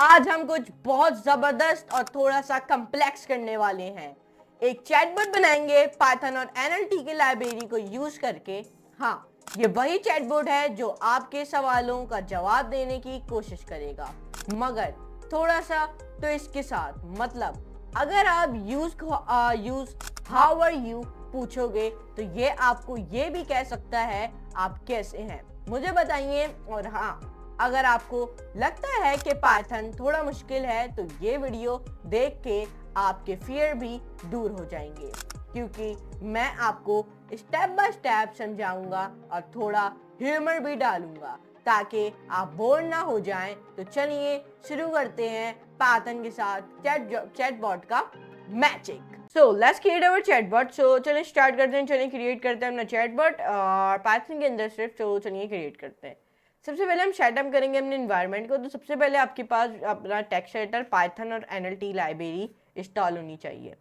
आज हम कुछ बहुत जबरदस्त और थोड़ा सा कम्प्लेक्स करने वाले हैं। एक चैटबॉट बनाएंगे पाइथन और एनएलटी की लाइब्रेरी को यूज करके। हाँ, ये वही चैटबॉट है जो आपके सवालों का जवाब देने की कोशिश करेगा, मगर थोड़ा सा ट्विस्ट के साथ। मतलब अगर आप यूज हाउ आर यू पूछोगे तो ये आपको ये भी कह सकता है आप कैसे हैं, मुझे बताइए। और हाँ, अगर आपको लगता है कि पाइथन थोड़ा मुश्किल है तो ये वीडियो देख के आपके फियर भी दूर हो जाएंगे, क्योंकि मैं आपको स्टेप बाय स्टेप समझाऊंगा और थोड़ा ह्यूमर भी डालूंगा ताकि आप बोर ना हो जाएं। तो चलिए शुरू करते हैं पाइथन के साथ चैटबॉट का magic. So let's create our chatbot. So चलिए स्टार्ट करते हैं। चलिए क्रिएट करते हैं अपना चैटबॉट और पाइथन के अंदर सिर्फ। तो चलिए क्रिएट करते हैं। सबसे पहले हम सेटअप करेंगे अपने इन्वायरमेंट को। तो सबसे पहले आपके पास अपना टेक्स्ट एडिटर, पाइथन और एनएलटी लाइब्रेरी इंस्टॉल होनी चाहिए।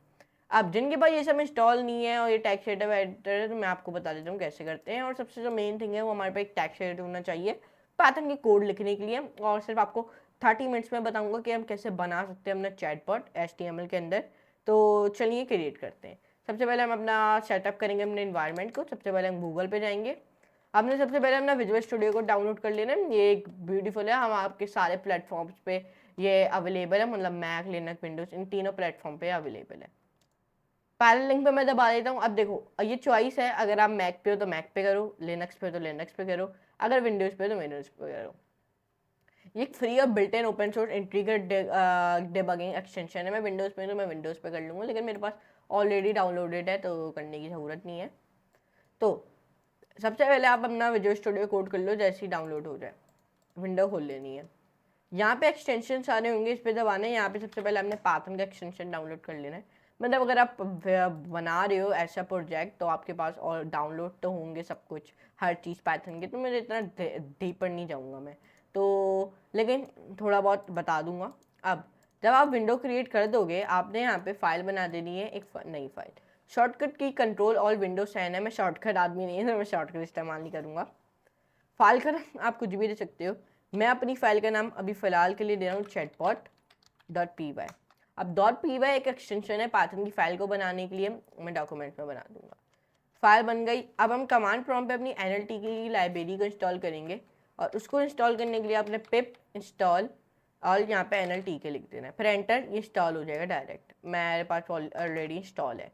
अब जिनके पास ये सब इंस्टॉल नहीं है और ये टेक्स्ट एडिटर है तो मैं आपको बता देता हूँ कैसे करते हैं। और सबसे जो मेन थिंग है वो हमारे पास एक टेक्स्ट एडिटर होना चाहिए पाइथन की कोड लिखने के लिए। और सिर्फ आपको 30 मिनट्स में बताऊंगा कि हम कैसे बना सकते हैं अपना चैटबॉट HTML के अंदर। तो चलिए क्रिएट करते हैं। सबसे पहले हम अपना सेटअप करेंगे अपने इन्वायरमेंट को। सबसे पहले हम गूगल पे जाएंगे। आपने सबसे पहले अपना विजुअल स्टूडियो को डाउनलोड कर लेना। ये एक ब्यूटीफुल है, हम आपके सारे प्लेटफॉर्म्स पे ये अवेलेबल है, मतलब मैक, लिनक्स, विंडोज, इन तीनों प्लेटफॉर्म पे अवेलेबल है। पहले लिंक पे मैं दबा देता हूँ। अब देखो ये चॉइस है, अगर आप मैक पे हो तो मैक पे करो, लिनक्स पे हो तो लिनक्स पे करो, अगर विंडोज पे हो तो विंडोज पे करो। ये एक फ्री और built in open source integrated debugging extension है। मैं विंडोज पे तो मैं विंडोज पे कर लूँगा, लेकिन मेरे पास ऑलरेडी डाउनलोडेड है तो करने की ज़रूरत नहीं है। तो सबसे पहले आप अपना विजुअल स्टूडियो कोड कर लो, जैसे ही डाउनलोड हो जाए विंडो खोल लेनी है। यहाँ पे एक्सटेंशन सारे होंगे, इस पर दबाना है। यहाँ पे सबसे पहले आपने पाइथन का एक्सटेंशन डाउनलोड कर लेना है। मतलब अगर आप बना रहे हो ऐसा प्रोजेक्ट तो आपके पास और डाउनलोड तो होंगे सब कुछ, हर चीज़ पाइथन की। तो मैं इतना डीपर नहीं जाऊँगा मैं तो, लेकिन थोड़ा बहुत बता दूंगा। अब जब आप विंडो क्रिएट कर दोगे आपने यहाँ पे फाइल बना देनी है, एक नई फाइल। शॉर्टकट की कंट्रोल ऑल विंडो साइन है। मैं शॉर्टकट आदमी नहीं है तो मैं शॉर्टकट इस्तेमाल नहीं करूँगा। फाइल का नाम आप कुछ भी दे सकते हो। मैं अपनी फाइल का नाम अभी फ़िलहाल के लिए दे रहा हूँ chatbot.py। अब .py एक एक्सटेंशन है पाइथन की फाइल को बनाने के लिए, मैं डॉक्यूमेंट में बना दूंगा। फाइल बन गई। अब हम कमांड प्रॉम्प्ट पे अपनी एनएलटी की लाइब्रेरी को इंस्टॉल करेंगे और उसको इंस्टॉल करने के लिए आपने पिप इंस्टॉल और यहाँ पे एनएलटी लिख देना है, फिर एंटर। ये इंस्टॉल हो जाएगा डायरेक्ट, मेरे पास ऑलरेडी इंस्टॉल है।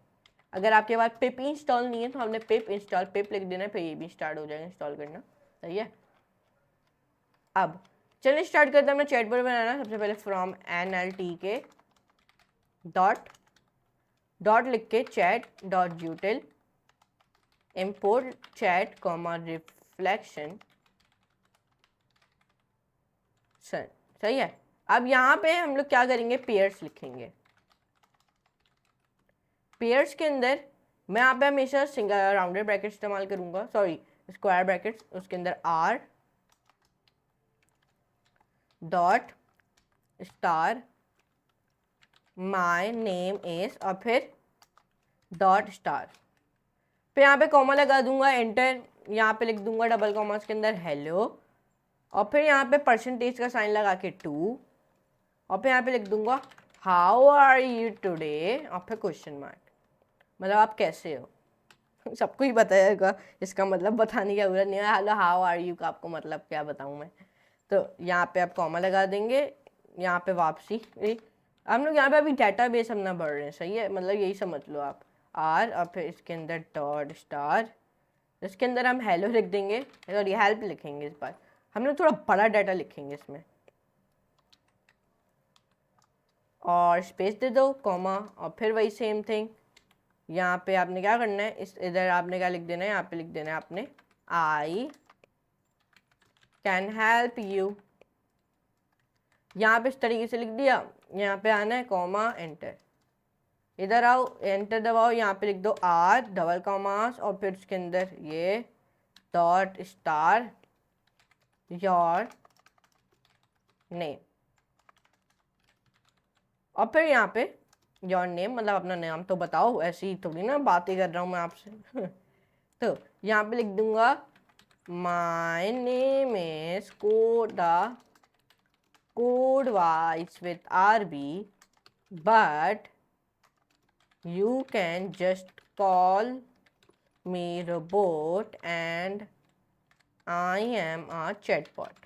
अगर आपके पास पिप इंस्टॉल नहीं है तो हमने पिप इंस्टॉल पिप लिख देना है, फिर ये भी स्टार्ट हो जाएगा इंस्टॉल करना। सही है। अब चलिए स्टार्ट करते हैं अपना चैटबॉट बनाना। सबसे पहले फ्रॉम NLTK डॉट लिख के chat.util import chat रिफ्लेक्शन। सही है। अब यहाँ पे हम लोग क्या करेंगे, पेयर्स लिखेंगे। पेयर्स के अंदर मैं यहाँ पे हमेशा सिंगल राउंडेड ब्रैकेट इस्तेमाल करूंगा, सॉरी स्क्वायर ब्रैकेट्स। उसके अंदर R dot star my name is और फिर डॉट स्टार। फिर यहाँ पे कॉमा लगा दूंगा, एंटर। यहाँ पे लिख दूंगा डबल कॉमास के अंदर हेलो, और फिर यहाँ पे परसेंटेज का साइन लगा के 2, और फिर यहाँ पे लिख दूंगा हाउ आर यू टुडे और फिर क्वेश्चन मार्क, मतलब आप कैसे हो। सबको ही बताएगा, इसका मतलब बताने की जरूरत नहीं है। हेलो हाउ आर यू का आपको मतलब क्या बताऊँ मैं। तो यहाँ पे आप कॉमा लगा देंगे। यहाँ पे वापसी, हम लोग यहाँ पे अभी डेटाबेस अपना बढ़ रहे हैं, सही है, मतलब यही समझ लो आप। R और फिर इसके अंदर डॉट स्टार, इसके अंदर हम हेलो लिख देंगे, सॉरी हेल्प लिखेंगे। इस बार हम लोग थोड़ा बड़ा डाटा लिखेंगे इसमें, और स्पेस दे दो, कॉमा, और फिर वही सेम थिंग। यहाँ पे आपने क्या करना है, इस इधर आपने क्या लिख देना है, यहाँ पे लिख देना है आपने आई कैन हेल्प यू। यहाँ पे इस तरीके से लिख दिया। यहाँ पे आना है कॉमा, एंटर। इधर आओ, एंटर दबाओ, यहाँ पे लिख दो R डबल कॉमास और फिर उसके अंदर ये डॉट स्टार योर नेम, और फिर यहाँ पे योर नेम, मतलब अपना नाम तो बताओ, ऐसी ही थोड़ी ना बातें कर रहा हूँ मैं आपसे। तो यहाँ पे लिख दूंगा माय नेम इज कोडा code wise with RB, but you can just call me robot and I am a chatbot.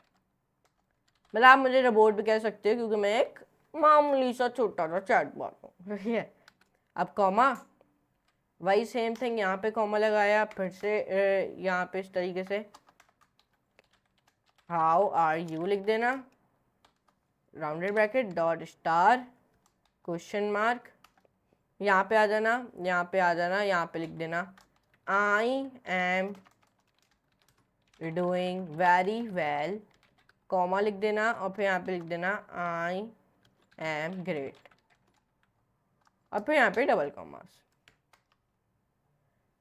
मतलब आप मुझे रोबोट भी कह सकते हो क्योंकि मैं एक मामूली सा छोटा सा चैटबॉट हूँ, ठीक है। अब कॉमा, वही सेम थिंग यहाँ पे कॉमा लगाया, फिर से यहाँ पे इस तरीके से हाउ आर यू लिख देना, rounded bracket dot star question mark, यहाँ पे आ जाना, यहाँ पे आ जाना, यहाँ पे लिख देना I am doing very well, comma लिख देना और फिर यहाँ पे लिख देना आई एम ग्रेट, और फिर यहाँ पे डबल कॉमास।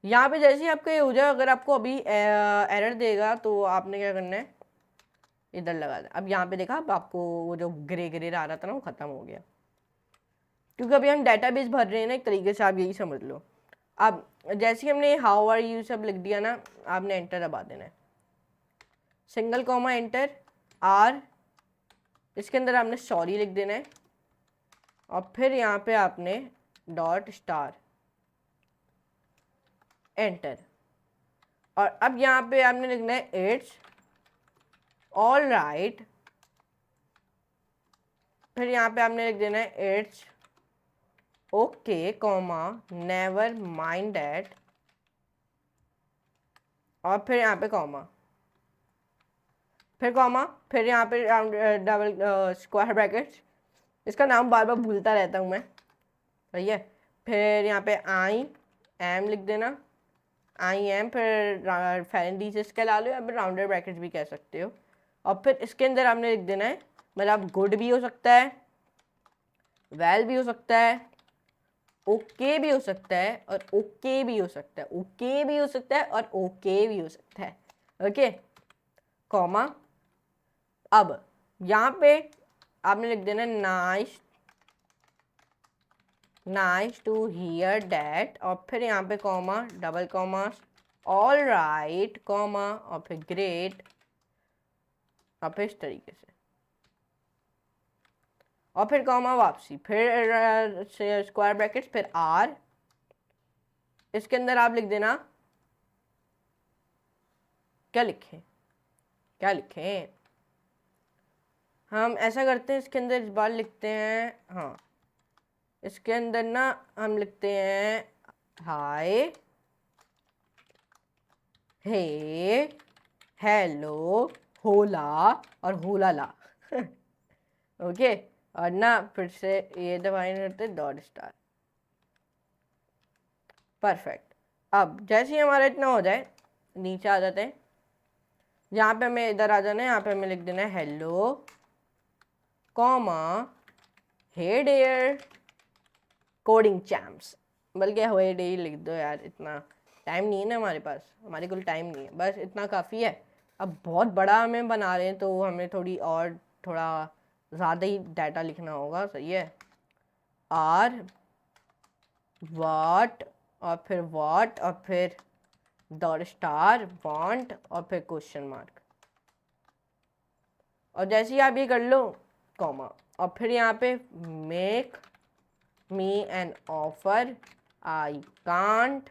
यहाँ पे जैसे ही आपका ये हो जाए, अगर आपको अभी एरर देगा तो आपने क्या करना है, इधर लगा देना। अब यहाँ पे देखा, अब आपको वो जो ग्रे ग्रे आ रहा था ना वो खत्म हो गया, क्योंकि अभी हम डेटाबेस भर रहे हैं ना, एक तरीके से आप यही समझ लो। अब जैसे ही हमने हाउ आर यू सब लिख दिया ना, आपने एंटर दबा देना है, सिंगल कॉमा एंटर आर, इसके अंदर आपने सॉरी लिख देना है, और फिर यहाँ पे आपने डॉट स्टार एंटर, और अब यहाँ पे आपने लिखना है इट्स ऑल राइट, फिर यहाँ पे आपने लिख देना है it's okay comma never mind that, और फिर यहाँ पे कॉमा, फिर कॉमा, फिर यहाँ पे डबल स्क्वायर ब्रैकेट, इसका नाम बार बार भूलता रहता हूँ मैं, सही है। फिर यहाँ पे आई एम लिख देना, आई एम, फिर पैरेंथेसिस के ला लो या फिर राउंडेड ब्रैकेट भी कह सकते हो, और फिर इसके अंदर आपने लिख देना है, मतलब गुड भी हो सकता है, वेल भी हो सकता है, ओके भी हो सकता है, और ओके भी हो सकता है, ओके भी हो सकता है, और ओके भी हो सकता है, ओके कॉमा। अब यहाँ पे आपने लिख देना nice nice to hear that, और फिर यहाँ पे comma double comma all right comma, और फिर ग्रेट, और फिर इस तरीके से, और फिर कॉमा वापसी, फिर स्क्वायर ब्रैकेट, फिर आर, इसके अंदर आप लिख देना, क्या लिखें क्या लिखें, हम ऐसा करते हैं, इसके अंदर इस बार लिखते हैं, हाँ इसके अंदर ना हम लिखते हैं हाय हे हेलो होला और होला ला ओके, और ना फिर से ये डिफाइन करते हैं डॉट स्टार, परफेक्ट। अब जैसे ही हमारा इतना हो जाए, नीचे आ जाते हैं, यहाँ पे हमें इधर आ जाना है, यहाँ पे हमें लिख देना है hello comma hey dear coding champs, बल्कि हे डे लिख दो यार, इतना टाइम नहीं है ना हमारे पास, हमारे कुल टाइम नहीं है, बस इतना काफ़ी है। अब बहुत बड़ा हमें बना रहे हैं तो हमें थोड़ा ज़्यादा ही डाटा लिखना होगा, सही है। आर वाट, और फिर डॉट स्टार वांट, और फिर क्वेश्चन मार्क, और जैसे ही आप ये कर लो कॉमा, और फिर यहाँ पे make me an offer I can't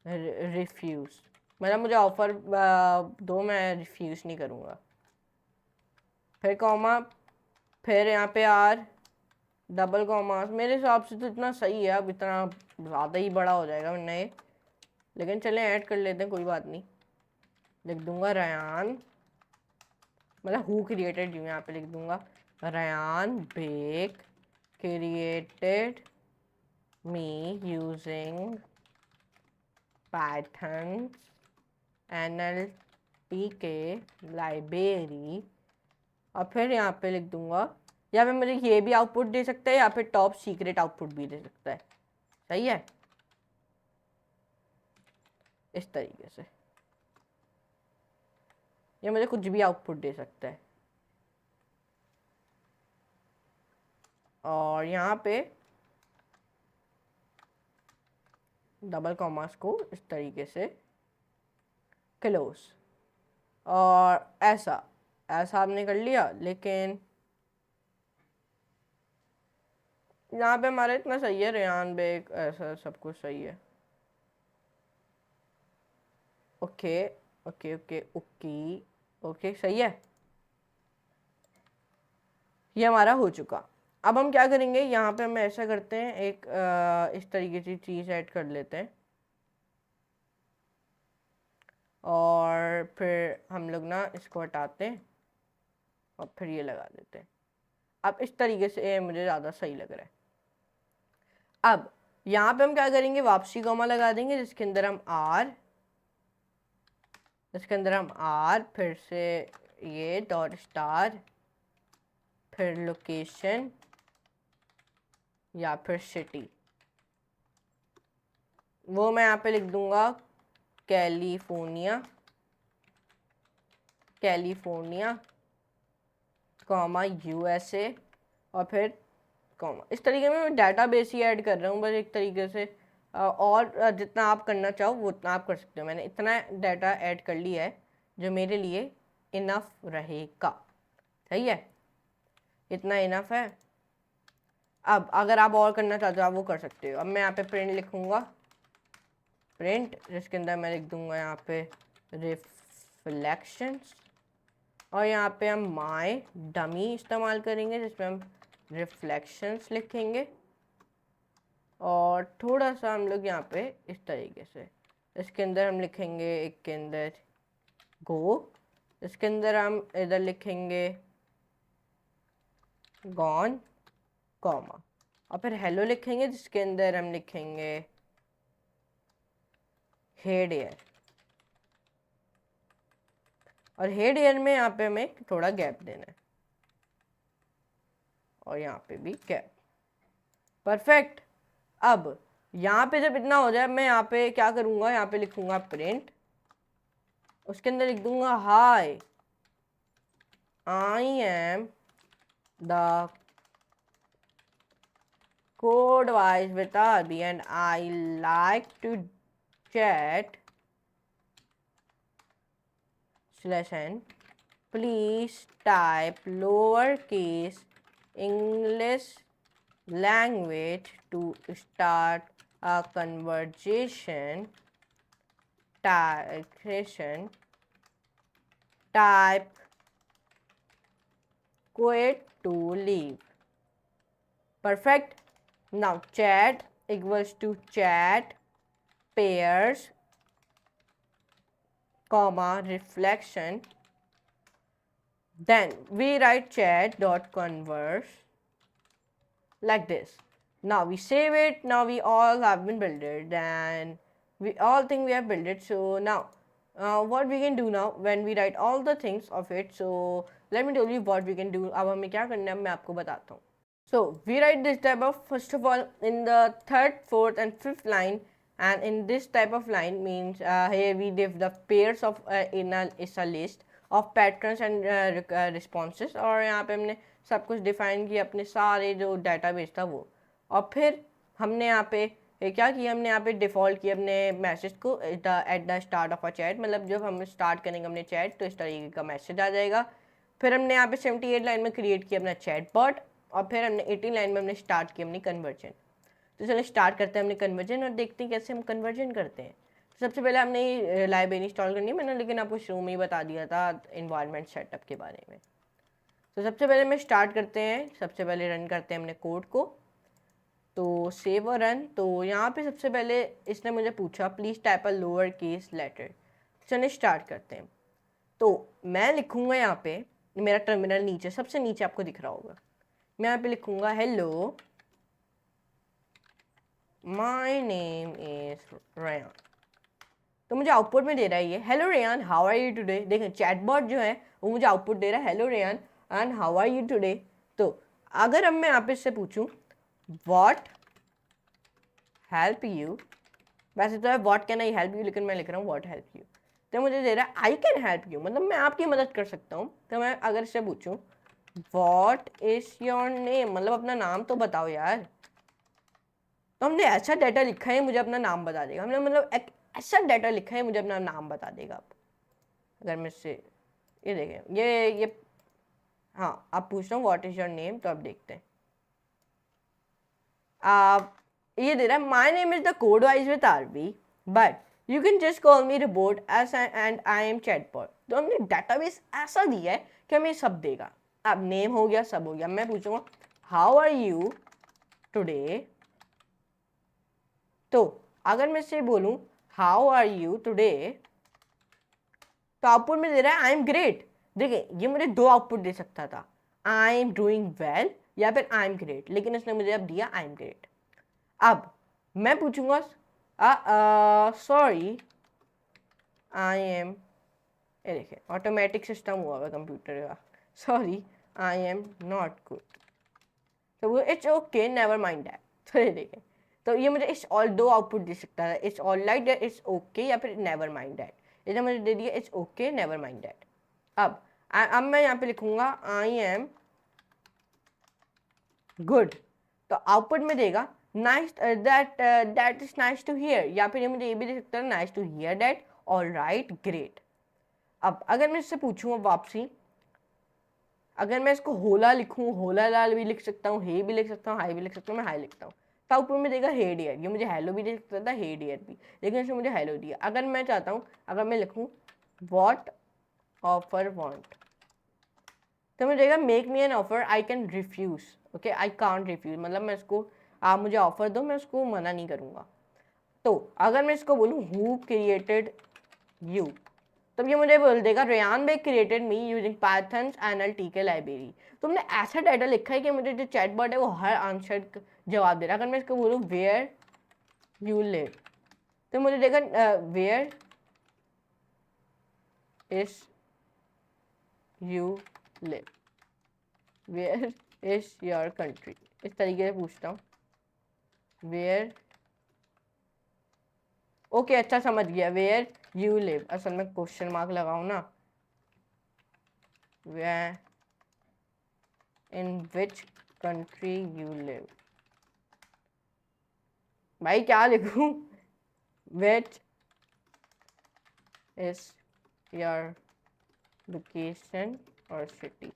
refuse, मतलब मुझे ऑफर दो, मैं रिफ्यूज़ नहीं करूँगा, फिर कॉमा, फिर यहाँ पे आर डबल कॉमा, मेरे हिसाब से तो इतना सही है, अब इतना ज़्यादा ही बड़ा हो जाएगा वरना ये, लेकिन चलें ऐड कर लेते हैं, कोई बात नहीं। लिख दूंगा रयान, मतलब हु क्रिएटेड यू, यहाँ पे लिख दूंगा Ryan Beck created me using Python NLTK library, और फिर यहाँ पे लिख दूंगा, या फिर मुझे ये भी आउटपुट दे सकता है या फिर टॉप सीक्रेट आउटपुट भी दे सकता है, सही है, इस तरीके से, या मुझे कुछ भी आउटपुट दे सकता है। और यहाँ पे डबल कॉमास को इस तरीके से क्लोज, और ऐसा ऐसा आपने कर लिया, लेकिन यहाँ पे हमारा इतना सही है, रेयान बेग, ऐसा सब कुछ सही है। Okay okay okay okay okay, सही है, ये हमारा हो चुका। अब हम क्या करेंगे, यहाँ पे हम ऐसा करते हैं, एक इस तरीके की चीज़ ऐड कर लेते हैं, और फिर हम लोग ना इसको हटाते हैं और फिर ये लगा देते हैं। अब इस तरीके से ये मुझे ज़्यादा सही लग रहा है। अब यहाँ पे हम क्या करेंगे, वापसी कॉमा लगा देंगे, जिसके अंदर हम आर, फिर से ये डॉट स्टार, फिर लोकेशन या फिर सिटी, वो मैं यहाँ पे लिख दूंगा कैलिफोर्निया कॉमा यूएसए, और फिर कॉमा। इस तरीके में मैं डाटाबेस ही ऐड कर रहा हूँ बस एक तरीके से, और जितना आप करना चाहो वो उतना आप कर सकते हो। मैंने इतना डाटा ऐड कर लिया है जो मेरे लिए इनफ रहेगा, सही है, इतना इनफ है। अब अगर आप और करना चाहते हो आप वो कर सकते हो। अब मैं यहाँ पे प्रिंट लिखूँगा, प्रिंट, जिसके अंदर मैं लिख दूँगा यहाँ पे रिफ्लेक्शंस, और यहाँ पे हम माय डमी इस्तेमाल करेंगे, जिसमें हम रिफ्लेक्शंस लिखेंगे, और थोड़ा सा हम लोग यहाँ पे इस तरीके से, इसके अंदर हम लिखेंगे, एक के अंदर गो, इसके अंदर हम इधर लिखेंगे गॉन कॉमा, और फिर हेलो लिखेंगे, जिसके अंदर हम लिखेंगे हेड एयर, और हेड एयर में यहाँ पे हमें थोड़ा गैप देना है, और यहाँ पे भी गैप, परफेक्ट। अब यहाँ पे जब इतना हो जाए, मैं यहाँ पे क्या करूँगा, यहाँ पे लिखूँगा प्रिंट, उसके अंदर लिख दूँगा hi I am the code wise with RB and I like to chat /n. Please type lowercase English language to start a conversation. Type quit to leave. Perfect. Now chat equals to chat pairs comma reflection. Then we write chat dot converse like this. Now we save it. Now we all have been built it. Then we all think we have built it. So now what we can do now when we write all the things of it. So let me tell you what we can do. अब हमें क्या करना है मैं आपको बताता हूँ. So we write this type of, first of all, in the third, fourth and fifth line, and in this type of line means here we give the pairs of is a list of patterns and responses, और यहाँ पे हमने सब कुछ define किया अपने सारे जो डाटाबेस था वो, और फिर हमने यहाँ पे क्या किया, हमने यहाँ पे डिफ़ॉल्ट किया अपने मैसेज को at the start of a chat, मतलब जब हम स्टार्ट करेंगे अपने चैट तो इस तरीके का मैसेज आ जाएगा। फिर हमने यहाँ पे 78 लाइन में क्रिएट किया अपना चैट बॉट, और फिर हमने 18 लाइन में हमने स्टार्ट किया अपनी कन्वर्जन। तो चलो स्टार्ट करते हैं हमने कन्वर्जन और देखते हैं कैसे हम कन्वर्जन करते हैं। तो सबसे पहले हमने लाइब्रेरी इंस्टॉल करनी है, मैंने लेकिन आपको शुरू में ही बता दिया था इन्वायरमेंट सेटअप के बारे में। तो सबसे पहले मैं स्टार्ट करते हैं, सबसे पहले रन करते हैं हमने कोड को, तो सेव और रन। तो यहाँ पे सबसे पहले इसने मुझे पूछा please type a lower case letter. चलिए स्टार्ट करते हैं। तो मैं लिखूँगा यहाँ पे, मेरा टर्मिनल नीचे सबसे नीचे आपको दिख रहा होगा, मैं यहाँ पे लिखूँगा hello my name is Ryan. तो मुझे आउटपुट में दे रहा है ये hello Ryan how are you today. देखें चैटबॉट जो है वो मुझे आउटपुट दे रहा है hello Ryan and how are you today. तो अगर अब मैं यहाँ पे इससे पूछूँ व्हाट हेल्प यू, वैसे तो है what can I help you, लेकिन मैं लिख रहा हूँ व्हाट हेल्प यू, तो मुझे दे रहा है आई कैन हेल्प यू, मतलब मैं आपकी मदद कर सकता हूँ। तो मैं अगर इससे पूछूँ What is your name, मतलब अपना नाम तो बताओ यार। तो हमने ऐसा डाटा लिखा है मुझे अपना नाम बता देगा, हमने मतलब एक ऐसा डाटा लिखा है मुझे अपना नाम बता देगा। अगर मैं इससे ये देखें, ये हाँ, आप पूछ रहा हूँ व्हाट इज योर नेम, तो आप देखते हैं आप ये दे रहा है my name is the code wise with RB but you can just call me report S and I am chatbot. तो हमने डाटाबेस ऐसा दिया है कि हमें सब देगा। अब नेम हो गया, सब हो गया, मैं पूछूंगा हाउ आर यू टुडे। तो अगर मैं इससे बोलूं हाउ आर यू टुडे, तो आउटपुट में दे रहा है आई एम ग्रेट। देखिए ये मुझे दो आउटपुट दे सकता था, आई एम डूइंग वेल या फिर आई एम ग्रेट, लेकिन इसने मुझे अब दिया आई एम ग्रेट। अब मैं पूछूंगा सॉरी आई एम, ये देखिए ऑटोमेटिक सिस्टम हुआ है कंप्यूटर का, sorry I am not good. तो वो it's okay never mind that. तो ये देखें, तो ये मुझे इस ऑल दो आउटपुट दे सकता है, it's all like that, it's okay या फिर नेवर माइंड दैट। इसने मुझे दे दिया it's okay never mind that. अब मैं यहाँ पे लिखूंगा आई एम गुड, तो आउटपुट में देगा nice that is nice to hear, या फिर ये मुझे ये भी दे सकता है nice to hear that, all right great. अब अगर मैं इससे पूछूँ वापसी, अगर मैं इसको होला लिखूँ, होला लाल भी लिख सकता हूँ, हे भी लिख सकता हूँ, हाई भी लिख सकता हूँ, मैं हाई लिखता हूँ, तो आउटपुट में देगा हे डियर। ये मुझे हेलो भी दे सकता था, हे डियर भी, लेकिन इसने मुझे हेलो दिया। अगर मैं चाहता हूँ, अगर मैं लिखूँ वॉट ऑफर वॉन्ट, तो मुझे देगा make me an offer I can refuse, okay I can't refuse, मतलब मैं इसको, आप मुझे ऑफर दो, मैं उसको मना नहीं करूँगा। तो अगर मैं इसको बोलूँ हु क्रिएटेड यू, तब ये मुझे बोल देगा Rayan by created me using Python NLTK library. तुमने ऐसा डाटा लिखा है कि मुझे जो चैटबॉट है वो हर आंसर जवाब दे रहा है। अगर मैं इसको बोलूँ वेयर यू लिव, तो मुझे देगा where is you live, where is your country, इस तरीके से पूछता हूँ वेयर, ओके अच्छा समझ गया, वेयर यू लिव, असल में क्वेश्चन मार्क लगाऊं ना, where in which country you live, भाई क्या लिखूं, विच इज योर लोकेशन और सिटी।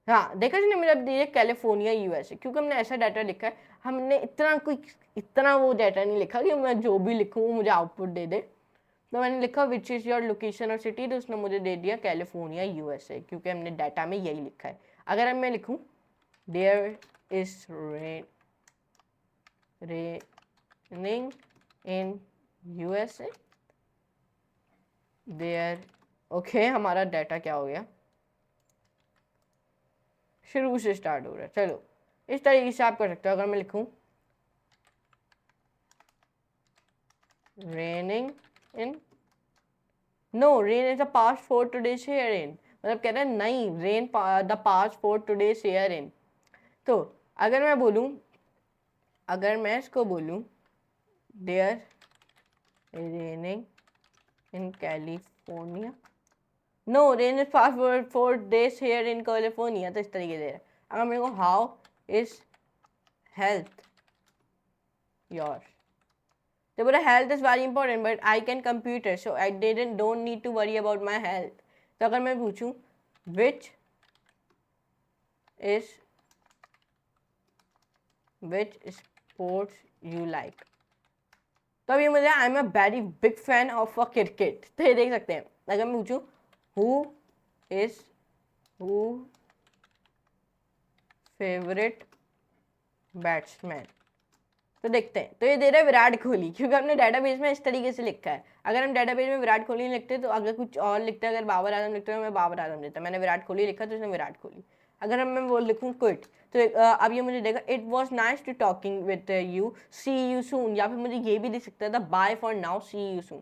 हाँ देखा जी, मेरा दिया कैलिफोर्निया यूएसए, क्योंकि हमने ऐसा डाटा लिखा है, हमने इतना वो डाटा नहीं लिखा कि मैं जो भी लिखूँ मुझे आउटपुट दे दे। तो मैंने लिखा विच इज़ योर लोकेशन और सिटी, तो उसने मुझे दे दिया कैलिफोर्निया यूएसए, क्योंकि हमने डाटा में यही लिखा है। अगर मैं लिखूँ there is raining in USA, there, okay हमारा डाटा क्या हो गया, शुरू से स्टार्ट हो रहा है। चलो इस तरीके से आप कर सकते हो। अगर मैं लिखूं raining in, no rain is the past for today's here in, मतलब कह रहा है नहीं rain the past for today's here in. तो अगर मैं बोलूं, अगर मैं इसको बोलूं there raining in California, no rain is past for days here in California, तो इस तरीके से। अगर मेरे को हाउ इज हेल्थ योर, तो बोला health is very important but I can computer so I don't need to worry about my health. तो अगर मैं पूछूं विच स्पोर्ट्स यू लाइक, तो अभी मुझे I am a very big fan of a cricket, तो ये देख सकते हैं। अगर मैं पूछूं हु फेवरेट बैट्समैन, तो देखते हैं, तो ये दे रहा है विराट कोहली, क्योंकि हमने डाटाबेस में इस तरीके से लिखा है। अगर हम डाटाबेस में विराट कोहली लिखते तो अगर कुछ और लिखते, अगर बाबर आजम लिखते तो मैं बाबर आजम देता, मैंने विराट कोहली लिखा तो इसने विराट कोहली। अगर मैं वो लिखूँ क्विट, तो अब ये मुझे देगा it was nice to talking with you, see you soon, या फिर मुझे ये भी दे सकता था bye for now, see you soon.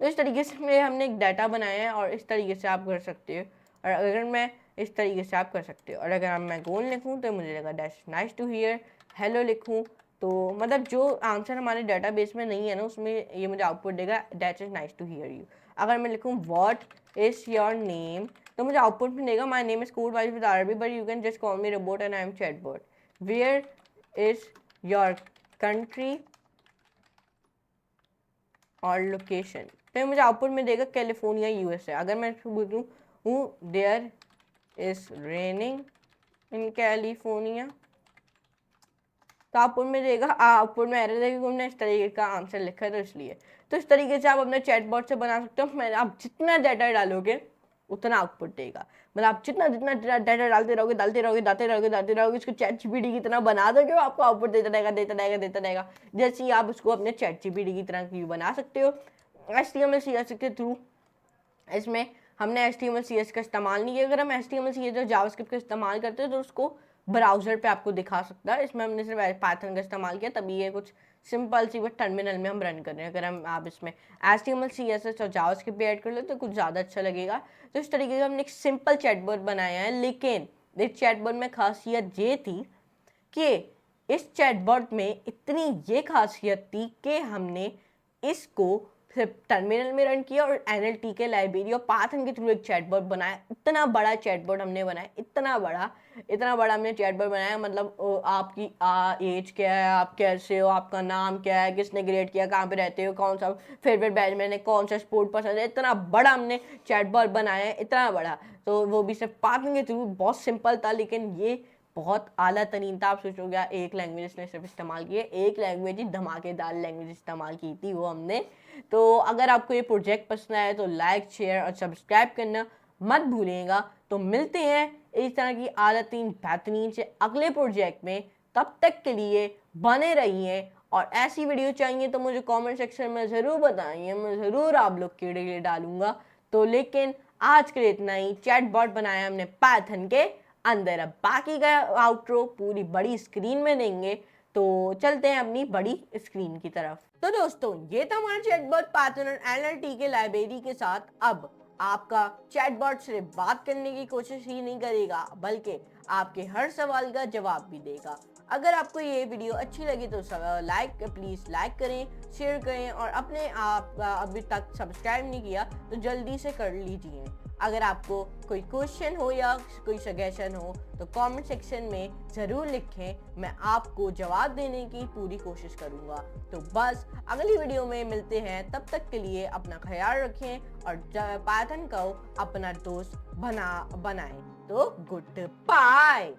तो इस तरीके से हमने एक डाटा बनाया है और इस तरीके से आप कर सकते हो। और अगर मैं इस तरीके से आप कर सकते हो, और अगर मैं गोल लिखूँ तो मुझे लगा that's nice to hear, hello लिखूँ तो मतलब जो आंसर हमारे डाटाबेस में नहीं है ना, उसमें ये मुझे आउटपुट देगा that is nice to hear you. अगर मैं लिखूँ व्हाट इज योर नेम, तो मुझे आउटपुट में देगा my name is code wise with RB but you can just call me robot and I am chatbot. Where is your country और location, तो मुझे आउटपुट में देगा कैलिफोर्निया यूएसए। अगर मैं इसको बोलूँ there is raining in California. तो आउटपुट में देगा, आउटपुट में एरर देगा कि हमने इस तरीके का आंसर लिखा है, तो इसलिए तो इस तरीके से आप अपने चैटबॉट से बना सकते हो। आप जितना डाटा डालोगे उतना आउटपुट देगा। मतलब आप जितना जितना डाटा डालते रहोगे इसको चैट जीपीटी की तरह बना दोगे, आपको आउटपुट देता रहेगा। जैसे ही आप उसको अपने चैट जीपीटी की तरह बना सकते हो HTML CSS के थ्रू। इसमें हमने HTML CSS का इस्तेमाल नहीं किया। अगर हम HTML CSS और जावास्क्रिप्ट का इस्तेमाल करते हैं तो उसको ब्राउजर पे आपको दिखा सकता है। इसमें हमने सिर्फ पाइथन का इस्तेमाल किया, तभी ये कुछ सिंपल सी बट टर्मिनल में हम रन कर रहे हैं। अगर हम आप इसमें HTML CSS और जावास्क्रिप्ट भी ऐड कर ले तो कुछ ज़्यादा अच्छा लगेगा। तो इस तरीके से हमने एक सिंपल चैटबॉट बनाया है, लेकिन इस चैटबॉट में खासियत ये थी कि इस चैटबॉट में इतनी ये खासियत थी कि हमने इसको सिर्फ टर्मिनल में रन किया और NLTK लाइब्रेरी और पाइथन के थ्रू एक चैटबॉट बनाया। इतना बड़ा चैटबॉट हमने बनाया, इतना बड़ा हमने चैटबॉट बनाया। मतलब आपकी एज क्या है, आप कैसे हो, आपका नाम क्या है, किसने ग्रेड किया, कहाँ पे रहते हो, कौन सा फेवरेट बैचमैन है, कौन सा स्पोर्ट पसंद है, इतना बड़ा हमने चैटबॉट बनाया है, इतना बड़ा। तो वो भी सिर्फ पाइथन के थ्रू, बहुत सिंपल था, लेकिन ये बहुत आला तरीन था। आप सोचोगे एक लैंग्वेज ने सिर्फ इस्तेमाल की है, एक लैंग्वेज ही धमाकेदार लैंग्वेज इस्तेमाल की थी वो हमने। तो अगर आपको ये प्रोजेक्ट पसंद आया तो लाइक, शेयर और सब्सक्राइब करना मत भूलिएगा। तो मिलते हैं इस तरह की आला तरीन बेहतरीन से अगले प्रोजेक्ट में। तब तक के लिए बने रहिए, और ऐसी वीडियो चाहिए तो मुझे कमेंट सेक्शन में ज़रूर बताइए, मैं ज़रूर आप लोग के लिए डालूंगा। तो लेकिन आज के लिए इतना ही। चैटबॉट बनाया हमने पाइथन के अंदर। अब बाकी का आउटरो पूरी बड़ी स्क्रीन में देंगे, तो चलते हैं अपनी बड़ी स्क्रीन की तरफ। तो दोस्तों, ये था हमारा चैटबॉट पाइथन और NLTK लाइब्रेरी के साथ। अब आपका चैटबॉट सिर्फ बात करने की कोशिश ही नहीं करेगा, बल्कि आपके हर सवाल का जवाब भी देगा। अगर आपको ये वीडियो अच्छी लगी तो प्लीज़ लाइक करें, शेयर करें, और अपने आप अभी तक सब्सक्राइब नहीं किया तो जल्दी से कर लीजिए। अगर आपको कोई क्वेश्चन हो या कोई सजेशन हो तो कमेंट सेक्शन में ज़रूर लिखें, मैं आपको जवाब देने की पूरी कोशिश करूँगा। तो बस अगली वीडियो में मिलते हैं, तब तक के लिए अपना ख्याल रखें और पाइथन को अपना दोस्त बनाएं। तो गुड बाय।